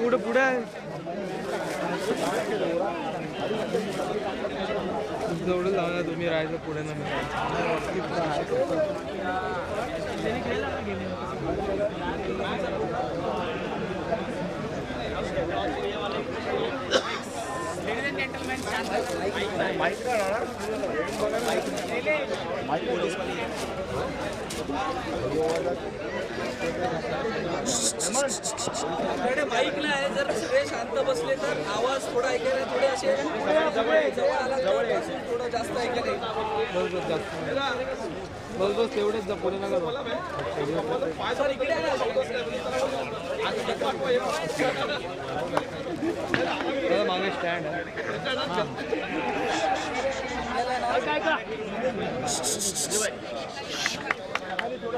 कुठे पुढे आहे जवळ लावणार तुम्ही राहायचं पुढे ना माईक नाही जर सगळे शांत बसले तर आवाज थोडा ऐकायला थोडे असे जवळ आला तर थोडं जास्त ऐकायला बस तेवढेच जा पुढे नका मागे स्टँड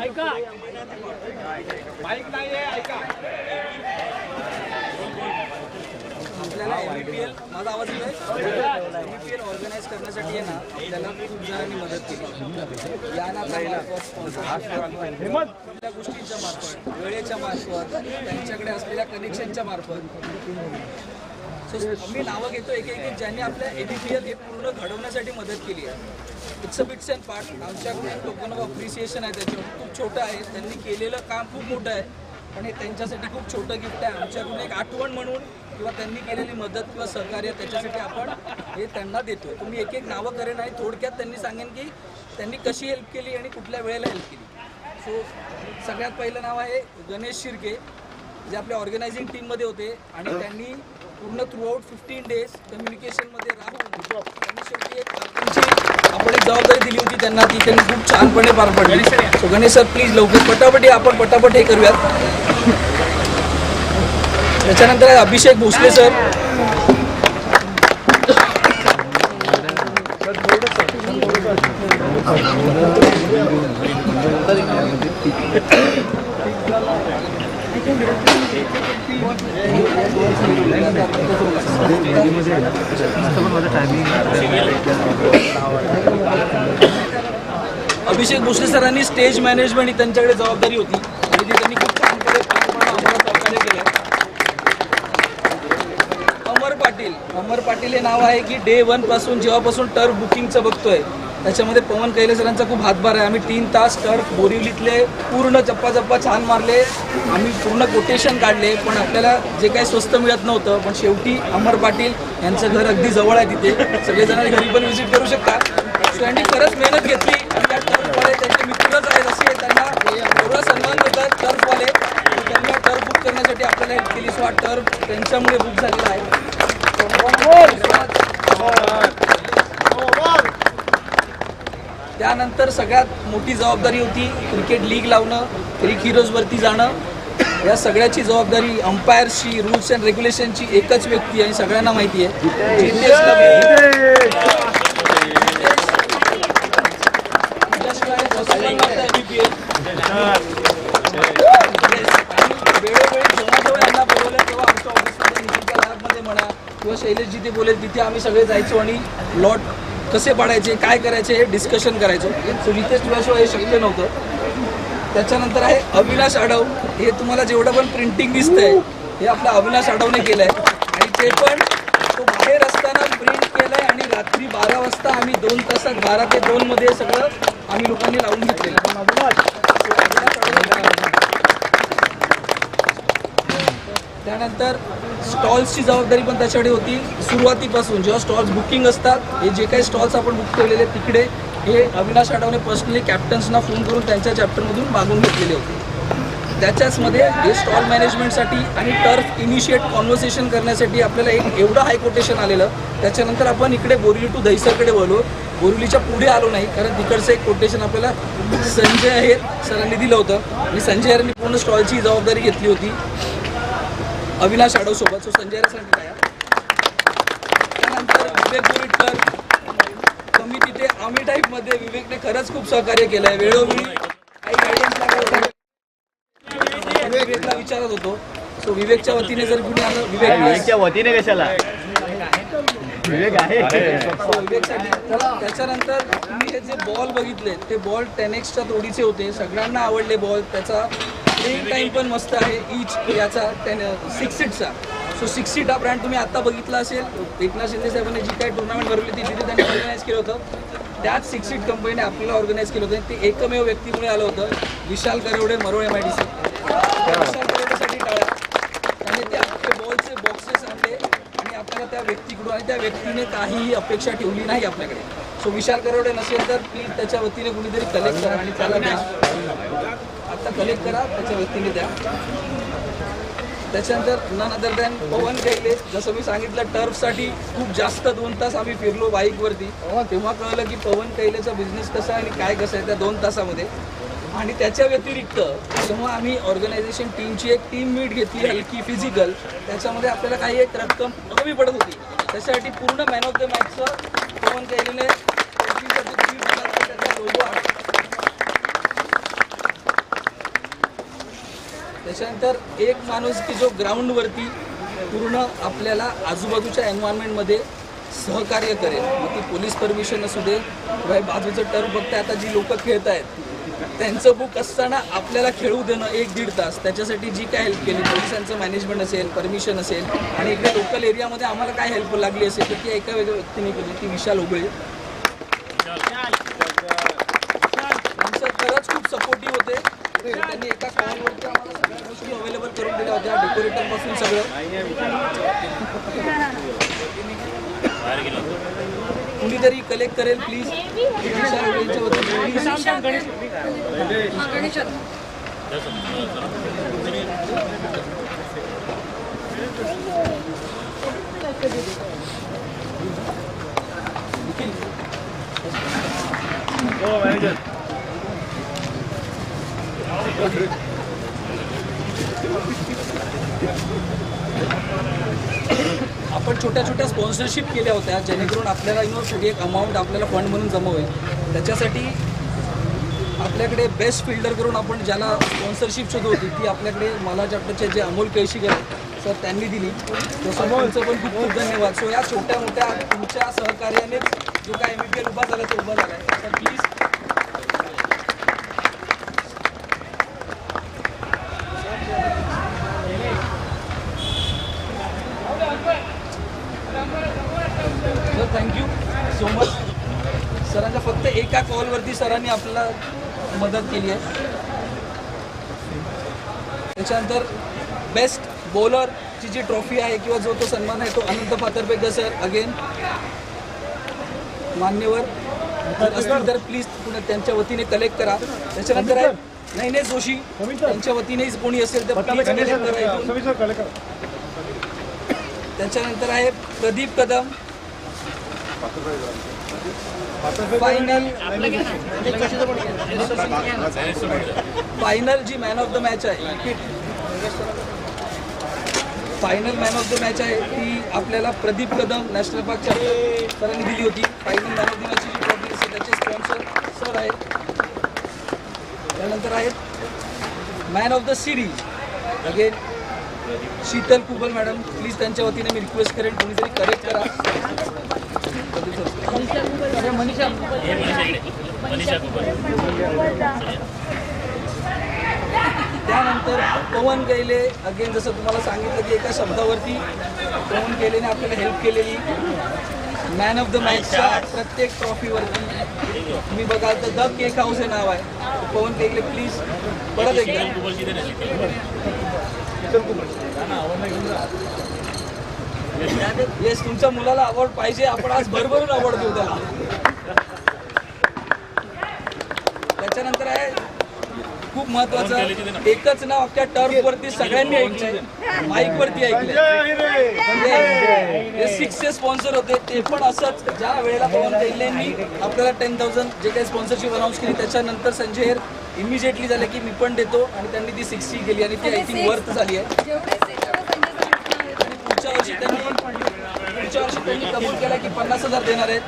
ऐका माईक नाही आहे ऐका आपल्याला एमपीएल माझा आवाज येतोय एमपीएल ऑर्गनाईज करण्यासाठी आहे ना आपल्याला खूप जणांनी मदत केली या गोष्टींच्या मार्फत वेळेच्या मार्फत त्यांच्याकडे असलेल्या कनेक्शनच्या मार्फत मी नावं घेतो एक एक ज्यांनी आपल्या एबीपीएल हे पूर्ण घडवण्यासाठी मदत केली आहे. It's a bits and part आमच्याकडून एक टोकन ऑफ अप्रिसिएशन आहे त्याच्यावर खूप छोटं आहे त्यांनी केलेलं काम खूप मोठं आहे पण हे त्यांच्यासाठी खूप छोटं गिफ्ट आहे आमच्याकडून एक आठवण म्हणून किंवा त्यांनी केलेली मदत किंवा सहकार्य त्याच्यासाठी आपण हे त्यांना देतोय. तुम्ही एक एक नावं करेन आणि थोडक्यात त्यांनी सांगेन की त्यांनी कशी हेल्प केली आणि कुठल्या वेळेला हेल्प केली. सो सगळ्यात पहिलं नाव आहे गणेश शिर्के जे आपल्या ऑर्गनायझिंग टीममध्ये होते आणि त्यांनी पूर्ण थ्रूआउट 15 डेज कम्युनिकेशनमध्ये राहून त्यांनी शेवटी आपण एक जबाबदारी दिली होती त्यांना ती त्यांनी खूप छानपणे पार पडली. सो गणेश सर प्लीज लवकर पटापटी आपण पटापट हे करूयात. त्याच्यानंतर अभिषेक भोसले सर अभिषेक भोसले सरांनी स्टेज मॅनेजमेंट ही त्यांच्याकडे जबाबदारी होती आणि ती त्यांनी खूप छानपणे आम्हाला सहकार्य केलं. अमर पाटील हे नाव आहे की डे 1 पासून जेव्हापासून टर्फ बुकिंगचं बघतोय त्याच्यामध्ये पवन कैले सरांचा खूप हातभार आहे. आम्ही 3 तास टर्फ बोरिवलीतले पूर्ण चप्पा छान मारले आम्ही पूर्ण कोटेशन काढले पण आपल्याला जे काही स्वस्त मिळत नव्हतं पण शेवटी अमर पाटील यांचं घर अगदी जवळ आहे तिथे सगळेजण घरी पण व्हिजिट करू शकता. त्यांनी खरंच मेहनत घेतली आणि त्या टर्फवाले त्यांचे मित्रच आहेत असे त्यांना एवढा सन्मान देतात टर्फवाले त्यांनी टर्फ बुक करण्यासाठी आपल्याला हेल्प केली. सो हा टर्फ त्यांच्यामुळे बुक झालेला आहे. त्यानंतर सगळ्यात मोठी जबाबदारी होती क्रिकेट लीग लावणं क्रिक हिरोजवरती जाणं. या सगळ्याची जबाबदारी अंपायरची रूल्स अँड रेग्युलेशनची एकच व्यक्ती आणि सगळ्यांना माहिती आहे किंवा शैलेशजी ते बोलेल तिथे आम्ही सगळे जायचो आणि लॉट कसे पाडायचे काय करायचे हे डिस्कशन करायचो. सो रितेश तुझ्याशिवाय हे शक्य नव्हतं. त्याच्यानंतर आहे अविनाश आढाव हे तुम्हाला जेवढं पण प्रिंटिंग दिसतंय हे आपल्या अविनाश आढावने केलं आहे आणि ते पण तो बाहेर असताना प्रिंट केलं आहे आणि रात्री रात्री 12 वाजता आम्ही 2 तासात 12 ते 2 मध्ये सगळं आम्ही लोकांनी लावून घेतलेलं. त्यानंतर स्टॉल्सची जबाबदारी पण त्याच्याकडे होती. सुरुवातीपासून जेव्हा स्टॉल्स बुकिंग असतात, हे जे काही स्टॉल्स आपण बुक केलेले तिकडे हे अविनाश आढावने पर्सनली कॅप्टन्सना फोन करून त्यांच्या चॅप्टरमधून मागून घेतलेले होते. त्याच्याचमध्ये हे स्टॉल मॅनेजमेंटसाठी आणि टर्फ इनिशिएट कॉन्व्हर्सेशन करण्यासाठी आपल्याला एक एवढं हाय कोटेशन आलेलं. त्याच्यानंतर आपण इकडे बोरिवली टू दहिसरकडे वळलो. बोरिवलीच्या पुढे आलो नाही कारण तिकडचं एक कोटेशन आपल्याला संजय अहेर सरांनी दिलं होतं आणि संजय अहेरांनी पूर्ण स्टॉलची जबाबदारी घेतली होती अविनाश आढाव सोबत. सो संजय अहेरांसाठी काय. त्यानंतर विवेक बोरिटकर कमी तिथे आम्ही टाईपमध्ये विवेकने खरंच खूप सहकार्य केलं आहे. वेळोवेळी काही गायडन्स लागलं विवेकला विचारत होतो. सो विवेकच्या वतीने जर कुणी आलं, विवेकच्या वतीने कशाला विवेक आहे विवेकसाठी. त्याच्यानंतर तुम्ही हे जे बॉल बघितले ते बॉल 10Xच्या तोडीचे होते. सगळ्यांना आवडले बॉल. त्याचा प्लेइंग टाईम पण मस्त आहे इच याचा 6 सीटचा. सो 6 सीट हा ब्रँड तुम्ही आता बघितला असेल. एकनाथ शिंदे साहेबांनी जी काही टुर्नामेंट भरवली ती तिथे त्यांनी ऑर्गनाईज केलं होतं. त्याच 6 सीट कंपनीने आपल्याला ऑर्गनाईज केलं होतं. ते एकमेव व्यक्तीमुळे आलं होतं, विशाल करवडे, मरोळ MIDC. विशाल करवडेसाठी टाळ्या. त्याने ते आपले बॉलचे बॉक्सेस आणले आणि आपल्याला त्या व्यक्तीकडून, आणि त्या व्यक्तीने काहीही अपेक्षा ठेवली नाही आपल्याकडे. सो विशाल करवडे नसेल तर प्लीज त्याच्या वतीने कुणीतरी कलेक्ट करा आणि त्याला आता कलेक्ट करा, त्याच्या वतीने द्या. त्याच्यानंतर नन अदर दॅन पवन कैले. जसं मी सांगितलं टर्फसाठी खूप जास्त 2 तास आम्ही फिरलो बाईकवरती. तेव्हा कळलं की पवन कैलेचा बिझनेस कसा आहे आणि काय कसं आहे त्या 2 तासामध्ये. आणि त्याच्या व्यतिरिक्त जेव्हा आम्ही ऑर्गनायझेशन टीमची एक टीम मीट घेतली हलकी फिजिकल, त्याच्यामध्ये आपल्याला काही एक रक्कम कमी पडत होती. त्याच्यासाठी पूर्ण मॅन ऑफ द मॅचचं पवन कैलेने त्याचा लोगो आहे. त्याच्यानंतर एक माणूस की जो ग्राउंडवरती पूर्ण आपल्याला आजूबाजूच्या एन्व्हायरमेंटमध्ये सहकार्य करेल. मग ती पोलीस परमिशन असू दे किंवा बाजूचं टर्फ बघताय आता जी लोक खेळत आहेत त्यांचं बुक असताना आपल्याला खेळू देणं 1-1.5 तास, त्याच्यासाठी जी काय हेल्प केली, पोलिसांचं मॅनेजमेंट असेल, परमिशन असेल आणि इकडे लोकल एरियामध्ये आम्हाला काय हेल्प लागली असेल तर ती एका वेगळ्या व्यक्तीने केली, ती विशाल उगळे. आमचं खरंच खूप सपोर्टिव्ह होते. त्यांनी एका कॉलवरती आम्हाला सगळ्या गोष्टी अवेलेबल करून दिल्या होत्या, डेकोरेटरपासून सगळं. कुणीतरी कलेक्ट करेल प्लीज. आपण छोट्या छोट्या स्पॉन्सरशिप केल्या होत्या जेणेकरून आपल्याला एक अमाऊंट आपल्याला फंड म्हणून जमा होईल. त्याच्यासाठी आपल्याकडे बेस्ट फिल्डर करून आपण ज्याला स्पॉन्सरशिप शोध होती ती आपल्याकडे मला चॅप्टरचे जे अमोल केळशीकर सर त्यांनी दिली. तसं त्यांचं पण खूप खूप धन्यवाद. सो या छोट्या मोठ्या तुमच्या सहकार्यानेच जो काय MPL उभा झाला तो उभा झाला आहे. तर प्लीज थँक्यू सो मच. सरांच्या फक्त एका कॉलवरती सरांनी आपल्याला मदत केली आहे. त्याच्यानंतर बेस्ट बॉलरची जी ट्रॉफी आहे किंवा जो तो सन्मान आहे तो अनंत फातर्पेकर सर अगेन मान्यवर असतील तर प्लीज त्यांच्या वतीने कलेक्ट करा. त्याच्यानंतर आहे नैनेश जोशी, त्यांच्या वतीने कोणी असेल तर प्लीज कलेक्ट करा. त्याच्यानंतर आहे प्रदीप कदम. फायनल जी मॅन ऑफ द मॅच आहे, final man of the match आहे ती आपल्याला प्रदीप कदम नॅशनल पार्कच्या सरांनी दिली होती. फायनल मॅन ऑफ द मॅचची जी ट्रॉफी असेल त्याचे स्पॉन्सर सर आहेत. त्यानंतर आहेत man of the series again Sheetal Kubal madam. Please त्यांच्या वतीने मी रिक्वेस्ट करेन कोणीतरी करेक्ट करा. त्यानंतर पवन कैले अगेन जसं तुम्हाला सांगितलं की एका शब्दावरती पवन कैलेने आपल्याला हेल्प केलेली. मॅन ऑफ द मॅचच्या प्रत्येक ट्रॉफीवरती तुम्ही बघाल तर द केक हाऊस हे नाव आहे. पवन केकले प्लीज परत एकदा. येस, तुमच्या मुलाला अवॉर्ड पाहिजे, आपण आज भरभरून अवॉर्ड देऊ त्याला. त्याच्यानंतर आहे खूप महत्वाचं, एकच नाव अख्ख्या टर्फ वरती सगळ्यांनी ऐकलंय, माईक वरती ऐकलंय. हे 6 स्पॉन्सर होते ते पण असंच. ज्या वेळेला पवन कैल्यांनी आपल्याला 10,000 जे काही स्पॉन्सरशिप अनाऊन्स केली त्याच्यानंतर संजय हेर इमिजिएटली झाले की मी पण देतो आणि त्यांनी ती 60 केली आणि ती आय थिंक वर्थ झाली आहे. आणि पुढच्या वर्षी त्यांनी कबूल केला की 50,000 देणार आहेत.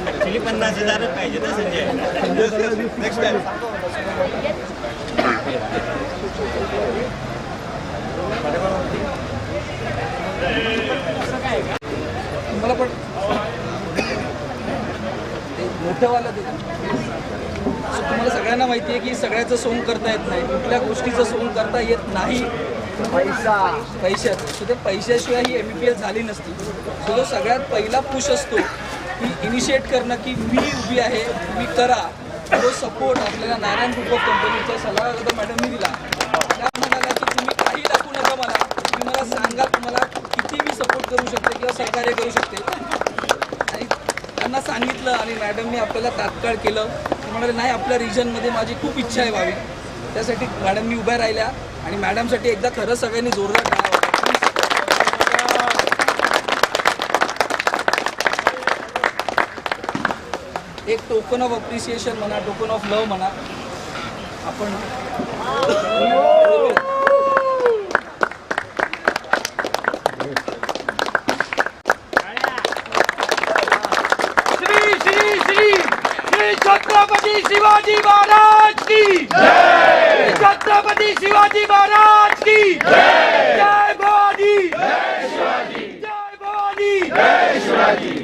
ऍक्च्युली 50,000 पाहिजे ना संजय. नेक्स्ट टाइम तुम्हाला पण मोठंवालं देतो. तुम्हाला सगळ्यांना माहिती आहे की सगळ्याचं सोंग करता येत नाही, कुठल्या गोष्टीचं सोंग करता येत नाही. पैशाचं. सो ते पैशाशिवाय ही MPL झाली नसती. सो जो सगळ्यात पहिला पुश असतो की इनिशिएट करणं की मी उभी आहे, तुम्ही करा, तो सपोर्ट आपल्याला नारायण ग्रुप ऑफ कंपनीचा सल्लागार मॅडमनी दिला. त्या म्हणाला की तुम्ही काही दाखवू नका मला, तुम्ही मला सांगा तुम्हाला किती मी सपोर्ट करू शकते किंवा सहकार्य करू शकते. आणि त्यांना सांगितलं आणि मॅडमनी आपल्याला तात्काळ केलं. ते म्हणाले नाही, आपल्या रिजनमध्ये माझी खूप इच्छा आहे व्हावी. त्यासाठी मॅडमनी उभ्या राहिल्या आणि मॅडमसाठी एकदा खरंच सगळ्यांनी जोरदार टाळ्या वाजवा. एक टोकन ऑफ अप्रिसिएशन म्हणा, टोकन ऑफ लव्ह म्हणा, आपण श्री श्री श्री श्री छत्रपती शिवाजी महाराज की जय. छत्रपती शिवाजी महाराज की जय. जय भवानी, जय शिवाजी, जय भवानी, जय शिवाजी.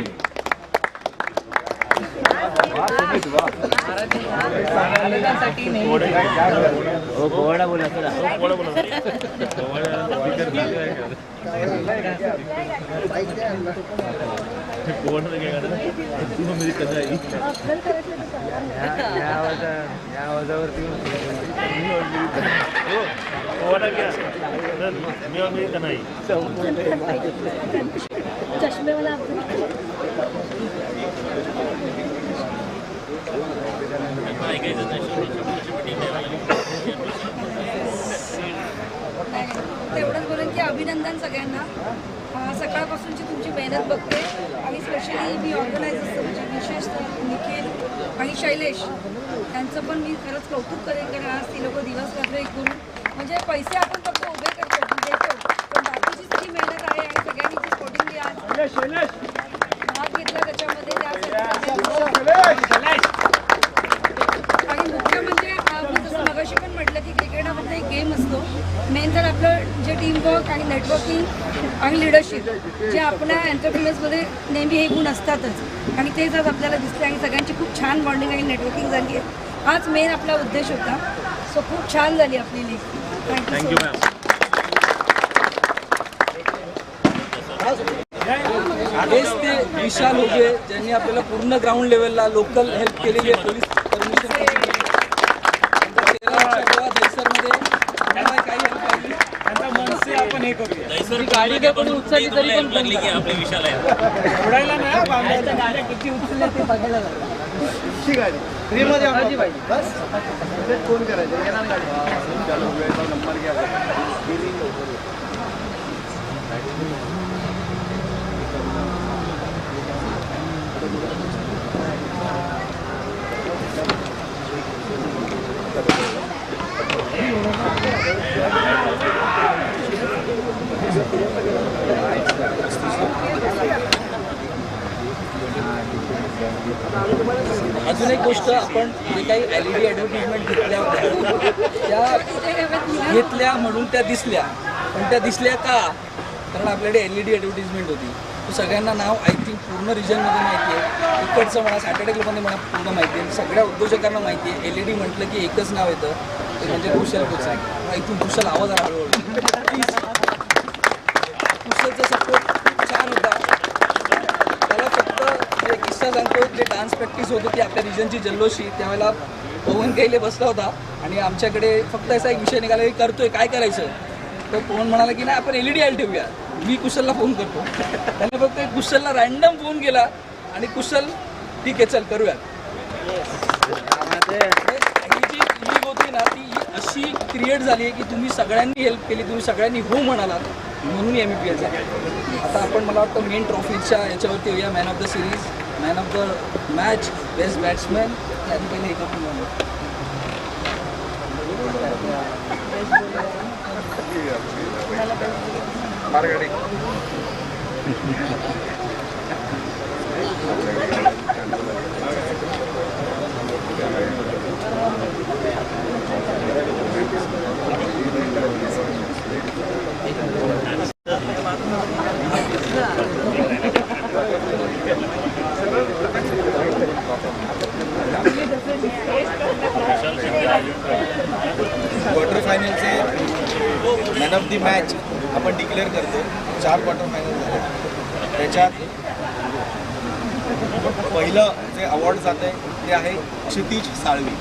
चष्मे वाला तेवढंच बोलेन की अभिनंदन सगळ्यांना. सकाळपासूनची तुमची मेहनत बघते आणि स्पेशली मी ऑर्गनायझर म्हणजे विशेषतः निखिल आणि शैलेश त्यांचं पण मी खरंच कौतुक करेन. कारण आज ती लोक दिवस रात्र एक करून म्हणजे पैसे आपण फक्त उभे करतो देतो, पण बाकीची जी मेहनत आहे आणि सगळ्यांनी जी स्पोर्टिंगली आज भाग घेतला त्याच्यामध्ये आणि मुख्य म्हणजे मी जसं मगाशी पण म्हटलं की क्रिकेट हा फक्त एक गेम असतो. मेन तर आपलं जे टीमवर्क आणि नेटवर्किंग आणि लिडरशिप जे आपल्या एंटरप्रिनर्समध्ये नेहमी हे गुण असतातच आणि तेच आज आपल्याला दिसते आणि सगळ्यांची खूप छान बॉन्डिंग आणि नेटवर्किंग झाली आहे. हाच मेन आपला उद्देश होता. सो खूप छान झाली आपली लीग. Thank you ma'am. हेच ते विशाल होगे ज्यांनी आपल्याला पूर्ण ग्राउंड लेवलला लोकल हेल्प केलेली आहे. पोलीस परमिशन दहिसरमध्ये काही हेल्प पाहिजे त्यांचा मनसे आपण हे करूया. गाडी काय कोणी उचलली तरी पण लागली की आपले विशाल आहे उडायला नाही गाड्या किती उचलल्या ते बघायला लागलं. ठीक आहे फ्रीमध्ये पाहिजे बस फोन करायचं येणार गाडी नंबर घ्या. अजून एक गोष्ट, आपण जे काही LED ॲडव्हर्टिजमेंट घेतल्या होत्या त्या घेतल्या म्हणून त्या दिसल्या, पण त्या दिसल्या का? कारण आपल्याकडे LED ॲडव्हर्टिजमेंट होती. सगळ्यांना नाव आय थिंक पूर्ण रिजनमध्ये माहिती आहे. इकडचं म्हणा सॅटर्डे क्लबमध्ये म्हणा पूर्ण माहिती आहे. सगळ्या उद्योजकांना माहिती आहे. LED म्हटलं की एकच नाव येतं, ते म्हणजे कुशल कोचार. आय थिंक कुशल आवाज आला हळूहळू. कुशलचा सपोर्ट खूप छान होता. त्याला फक्त जे किस्सा सांगतो, जे डान्स प्रॅक्टिस होत होती आपल्या रिजनची जल्लोषी, त्यावेळेला पवन कैले बसला होता आणि आमच्याकडे फक्त असा एक विषय निघाला की करतोय काय करायचं. तर पवन म्हणाला की नाही आपण LED आयला ठेवूया. मी कुशलला फोन करतो. त्याने फक्त कुशलला रॅन्डम फोन केला आणि कुशल ठीक आहे चल करूया. ही जी लीग होती ना ती अशी क्रिएट झाली आहे की तुम्ही सगळ्यांनी हेल्प केली, तुम्ही सगळ्यांनी हो म्हणालात, म्हणून MPL झाली. आता आपण मला वाटतं मेन ट्रॉफीच्या याच्यावरती येऊया. Man of the series, man of the match, best batsman, त्याने पहिले एकच मिळालं. मारगाडी क्वार्टर फायनलचे मॅन ऑफ द मॅच आपण डिक्लेअर करतो. 4 क्वार्टर फायनल झाले. त्याच्यात पहिलं जे अवॉर्ड जात आहे ते आहे Kshitij Salvi.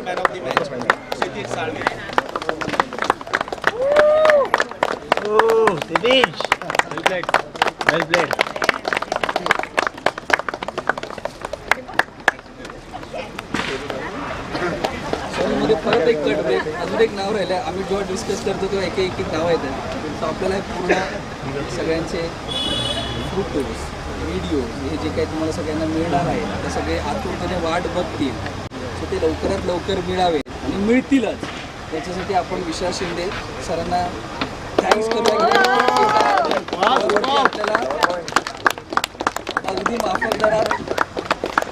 Man of the match Kshitij Salvi. Well played. मध्ये परत एक कट ब्रेक, अजून एक नाव राहिलं. आम्ही जेव्हा डिस्कस करतो तेव्हा एक नाव येतं. तर आपल्याला पूर्ण सगळ्यांचे फोटोज व्हिडिओ हे जे काही तुम्हाला सगळ्यांना मिळणार आहे ते सगळे आतुरतेने वाट बघतील. सो ते लवकरात लवकर मिळावे आणि मिळतीलच. त्याच्यासाठी आपण विशाल शिंदे सरांना थँक्स करूया. आपल्याला अगदी माफक दरात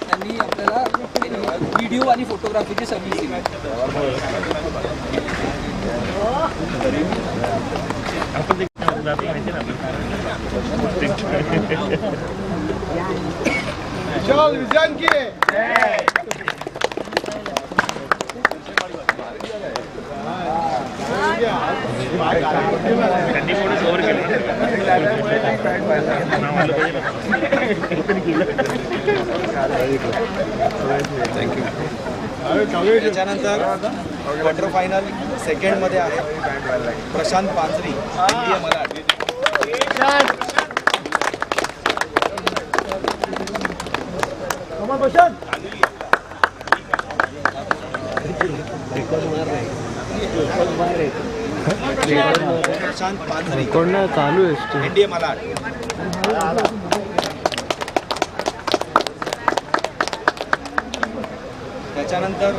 त्यांनी आपल्याला व्हिडिओ आणि फोटोग्राफीची सर्व्हिस दिली. चल विजन की थँक्यू. त्याच्यानंतर क्वार्टर फायनल सेकंडमध्ये आहे प्रशांत पांजरी, इंडिया मलाड. प्रशांत पांजरी चालू आहे इंडिया मलाड. त्याच्यानंतर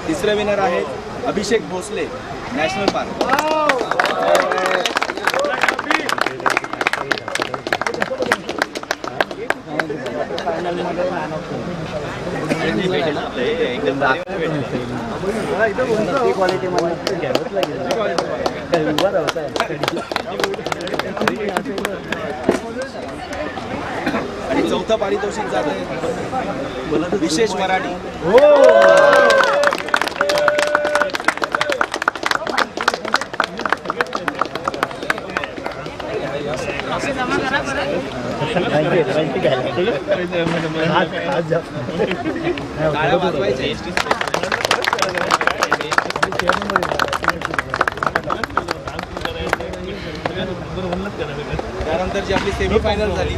तिसरे विनर आहेत अभिषेक भोसले, नॅशनल पार्क. आणि चौथा पारितोषिक जात आहे विशेष मराठी. टाळ्या वाजवायचे. त्यानंतर जी आपली सेमीफायनल झाली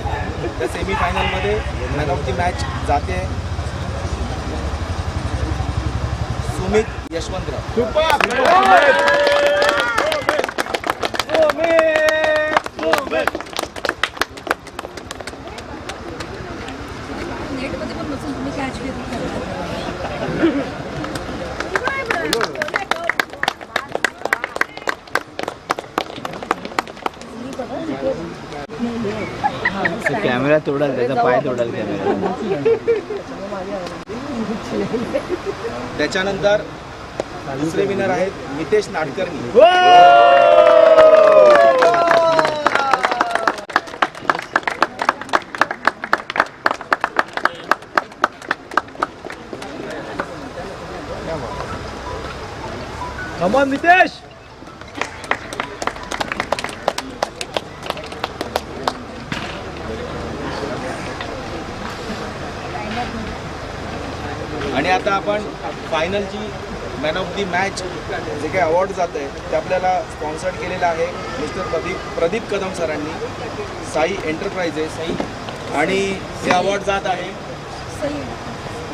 त्या सेमीफायनलमध्ये मॅन ऑफ द मॅच जाते सुमित यशवंतराव. नेटमध्ये पण बसून तुम्ही कॅच घेत कॅमेरा तोडाल, त्याचा पाय तोडाल कॅमेरा. त्याच्यानंतर दुसरे विनर आहेत Nitesh Nadkarni. Come on, Nitesh. आणि आता आपण फायनलची मॅन ऑफ दी मॅच जे काही अवॉर्ड जात आहे ते आपल्याला स्पॉन्सर्ड केलेलं आहे मिस्टर प्रदीप कदम सरांनी, साई एंटरप्राइजेस. आणि हे अवॉर्ड जात आहे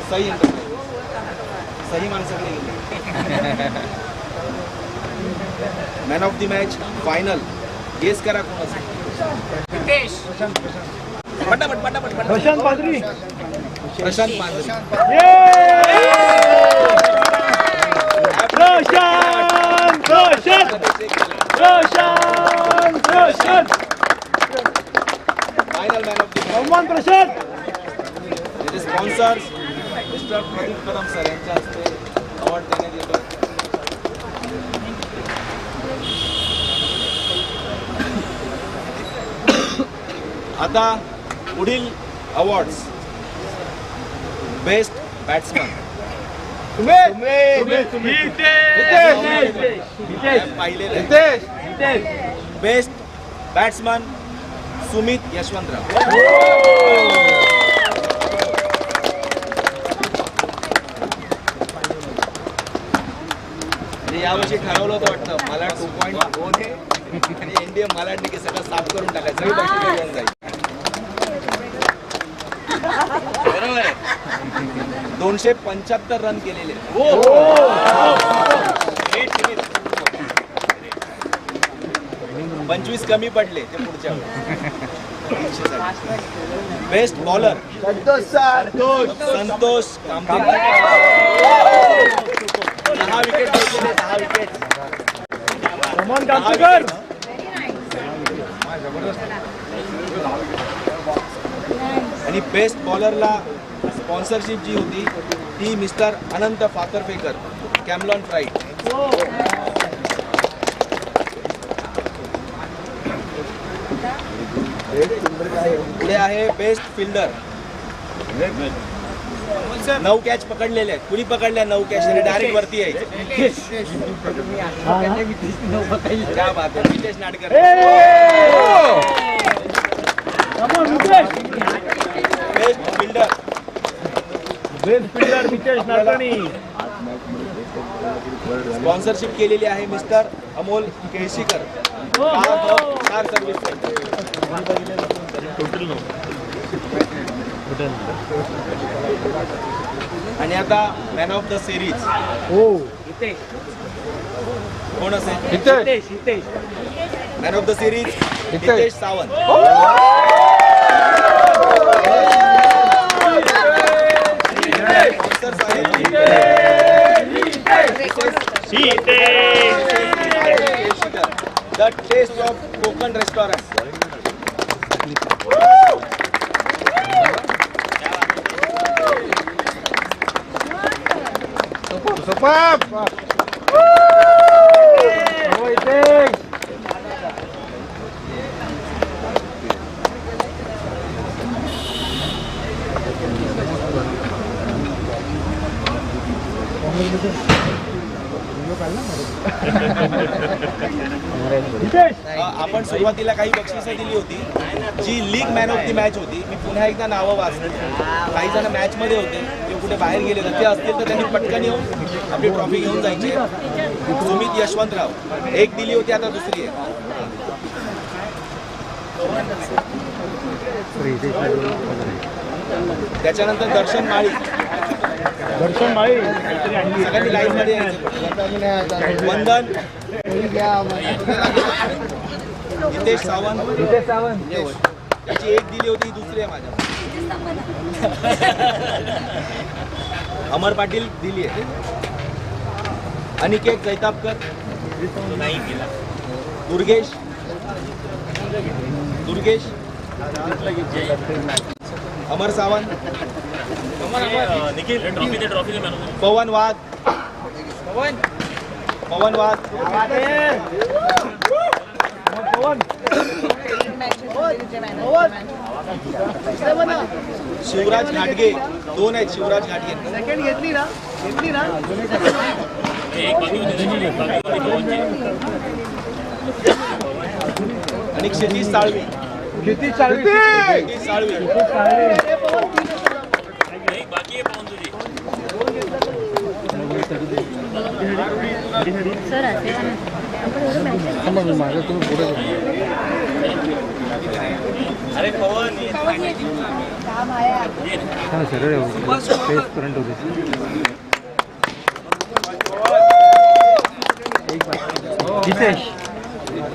साई एंटरप्राइजेस. सही माणसाकडे गेले. Man of the match final guess करा कोण असेल. पटापट प्रशांत पादरी. Prashant Pandhari. Prashant. Final man of the match. सन्मान प्रशांत. त्याचे sponsors mister Pradeep Kadam sir यांच्या हस्ते अवॉर्ड देण्यात येतो. आता पुढील अवॉर्ड्स बेस्ट बॅट्समन पाहिलेले. Best batsman Sumit Yashwantrao. यावर्षी ठरवलं होतं वाटतं मला 2.2 आहे आणि एनडीए मला की सगळं साफ करून टाकायचं सगळी बक्षिसं घेऊन जाईल. बरोबर आहे. 275 रन केलेले. 25 कमी पडले ते पुढच्या. Best bowler Santosh Kamtekar. 10 wicket घेतलेले. 10 विकेट. सन्मान कामतेकर. आणि बेस्ट बॉलरला स्पॉन्सरशिप जी होती ती मिस्टर अनंत फातरफेकर, कॅमलॉन फ्राईट. पुढे आहे बेस्ट फिल्डर. 9 कॅच पकडलेले आहेत. कुणी पकडल्या 9 कॅच डायरेक्ट वरती यायचे. क्या बात आहे. Nitesh Nadkar. Best fielder. Best fielder Nitesh Nadkarni. Sponsorship केलेली आहे mister Amol Kelshikar, car service centre. आणि आता मॅन ऑफ द सिरीज कोण असेल? Man of the series Hitesh Sawant. Sponsors the taste of Konkan restaurant. आपण सुरुवातीला काही बक्षिसं दिली होती जी league man of the match होती. मी पुन्हा एकदा नावं वाचली. काही जण मॅच मध्ये होते ते कुठे बाहेर गेले तर ते असतील तर त्यांनी पटकन येऊन आपली ट्रॉफी घेऊन जायची. सुमित यशवंतराव एक दिली होती, आता दुसरी आहे. त्याच्यानंतर दर्शन माळी. सगळ्यांनी लाईन मध्ये यायचं. वंदन हितेश सावंत. त्याची एक दिली होती, दुसरी आहे माझ्या. अमर पाटील दिली आहे. अनिकेत जैतापकर. दुर्गेश अमर सावंत. निखिल ट्रॉफी दे मॅन पवन वाघ. पवन वाघ. शिवराज घाटगे 2 आहेत. शिवराज घाटगे सेकंड घेतली ना आणि क्षितिज साळवी. किती चालू क्षितिज साळवी. बाकी आहे पाहून तुझी अरे पवन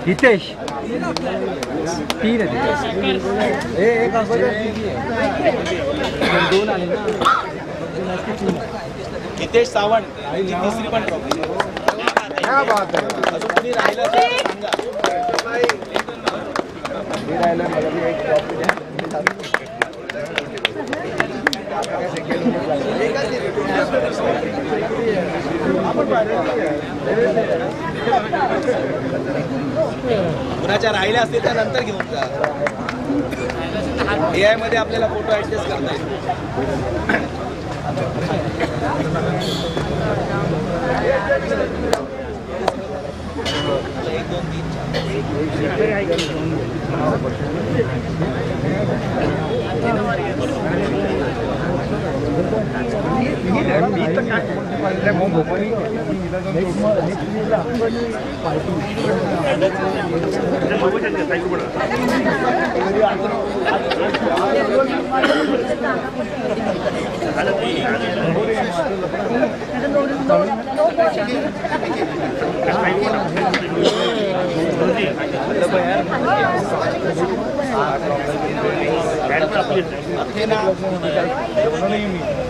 हितेश 3 आहे. एक दोन आले ना. हितेश सावंत ही तिसरी पण ट्रॉफी. अजून कोणी राहिलं तर सांगा. कुणाच्या राहिल्या असतील त्या नंतर घेऊन जा. AI मध्ये आपल्याला फोटो ऍडजस्ट करता येईल. 1 2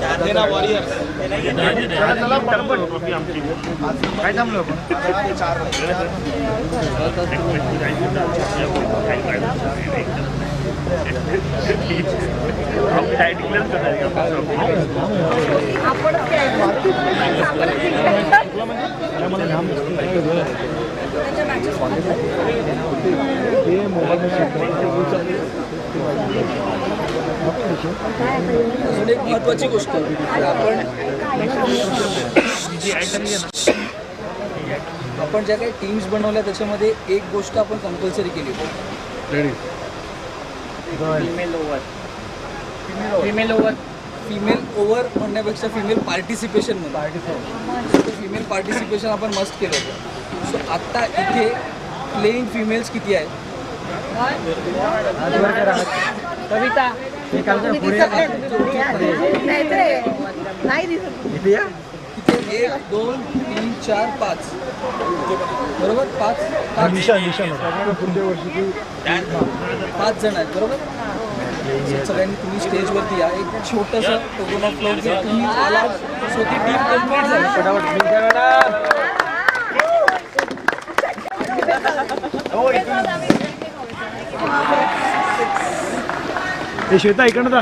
अथेना वॉरियर्स. काय थांबलो अजून एक महत्त्वाची गोष्ट आपण ज्या काही टीम्स बनवल्या त्याच्यामध्ये एक गोष्ट आपण कंपल्सरी केली होती. फिमेल ओव्हर म्हणण्यापेक्षा फिमेल पार्टिसिपेशन म्हणून फिमेल पार्टिसिपेशन आपण मस्ट केलं होतं. सो आत्ता इथे प्लेइंग फिमेल्स किती आहेत? कविता इथे 1 2 3 4 5 बरोबर. 5 जण आहेत बरोबर. सगळ्यांनी तुम्ही स्टेजवरती या. एक छोटंसं टोकन ऑफ फ्लोर घ्या. तुम्ही आला सो ती टीम कम्प्लीट झाली. श्वेता इकडं जा.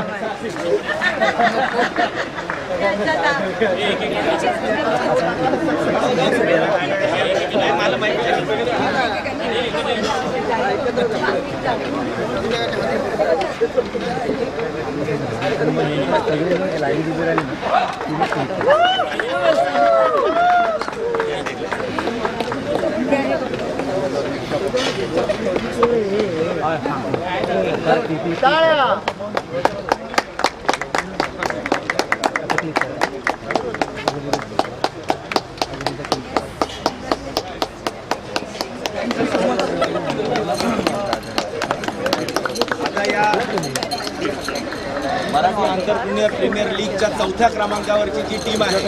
मराठी आंतरप्रिनियर प्रीमियर लीगच्या 4थ्या क्रमांकावरची जी टीम आहे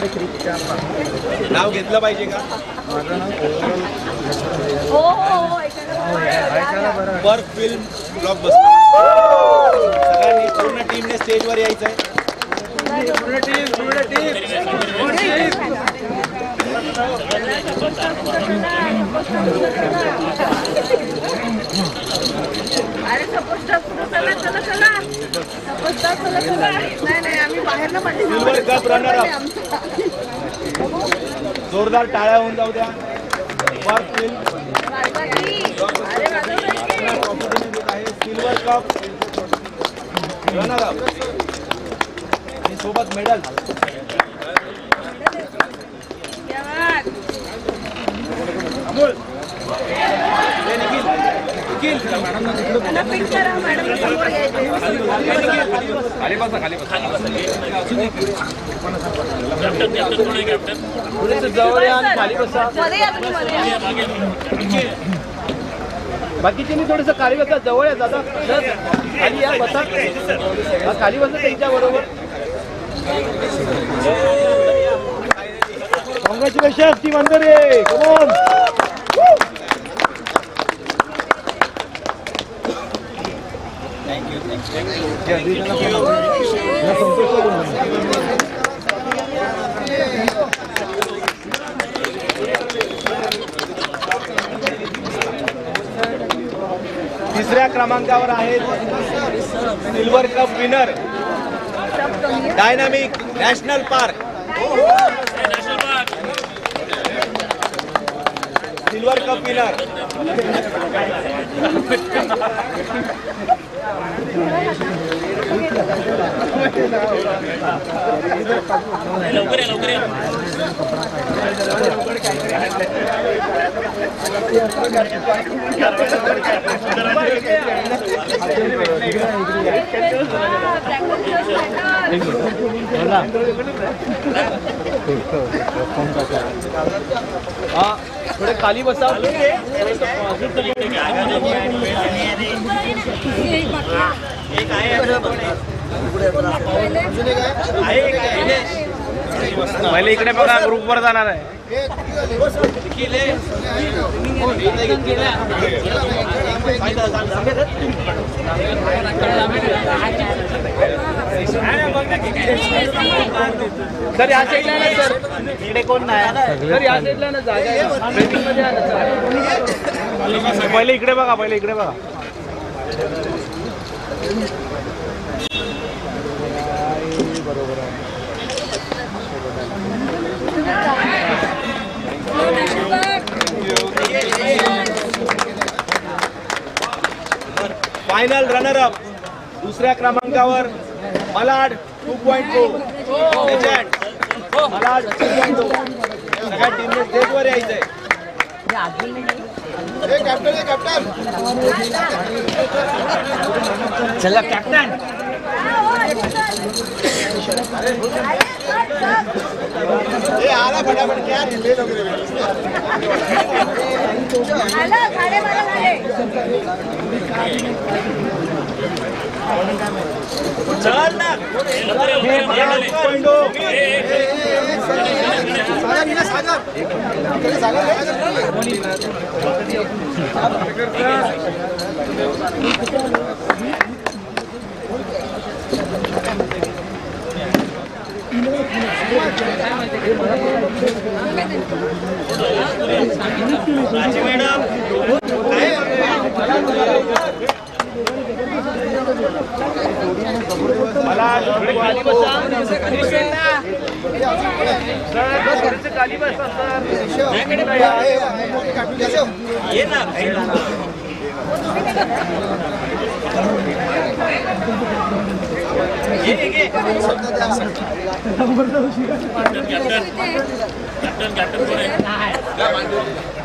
नाव घेतलं पाहिजे का? Work film blockbuster. सगळ्यांनी पूर्ण टीमने स्टेजवर यायचं आहे. अरे सपोज चला नाही आम्ही बाहेर सिल्वर कप रनर अप. जोरदार टाळ्या होऊन जाऊ द्या. सिल्वर कप रनर अप आणि सोबत मेडल. अमोल निखिल खाली बसा खाली बसा. जवळ या आणि खाली बसा. बाकीचे थोडस खाली बसा. जवळ आहे दादा. खाली या बसा. खाली बसा त्यांच्या बरोबर. Congratulations team Andhare. Come on. तिसऱ्या क्रमांकावर आहेत silver cup winner dynamic national park. Silver cup winner थोडे खाली बसा. पहिले इकडे बघा ग्रुप वर जाणार आहे. सर या साईडला ना सर. इकडे कोण नाही सर. या साईडला ना जागा आहे. पहिले इकडे बघा. पहिले इकडे बघा. बरोबर आहे. फायनल रनर अप दुसऱ्या क्रमांकावर मलाड 2.2. मलाड 2.2. सगळ्या टीमने स्टेजवर यायचंय. चला कॅप्टन. आला फटाफट क्या चल ना.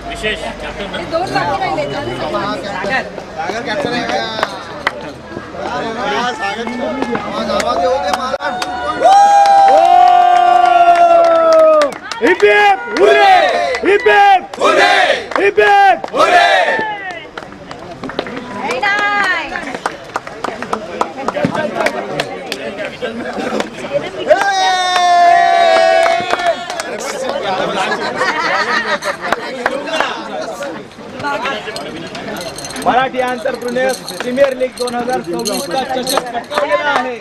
विशेष मराठी आंतर प्रीमियर लीग 2024 का चषक पटकावलेला आहे.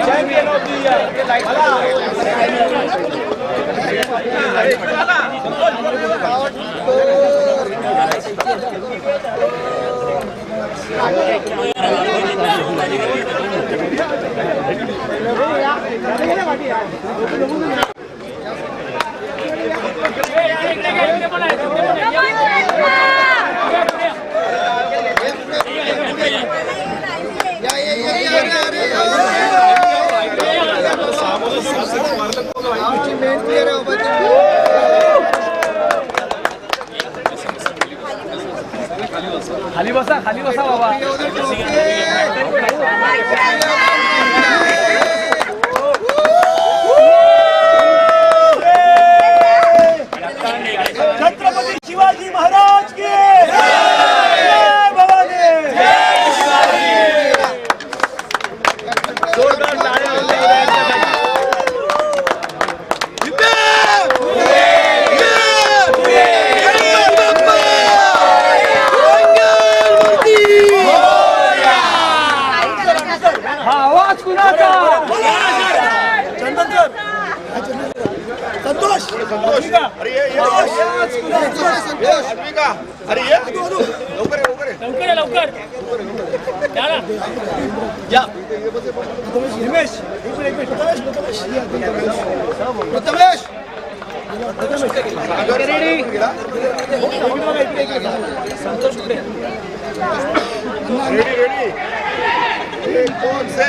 चॅम्पियन ऑफ द इयर खाली बसा बाबा. छत्रपती शिवाजी महाराज की जय भवानी. जोरदार टाळ्या हा आवाज कुणाचा. संतोष अरे ये अरे ये लवकर या. हिमेश रेडी एक दोन से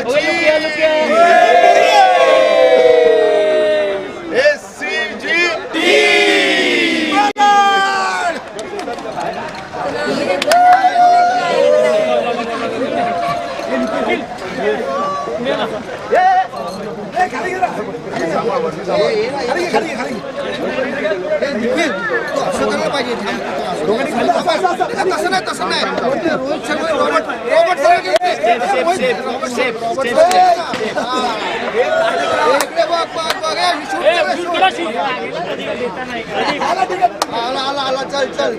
तसं नाही रोहित शर्मा आला चल चल.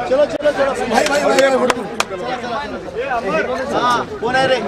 चलो भाई कोण आहे रे.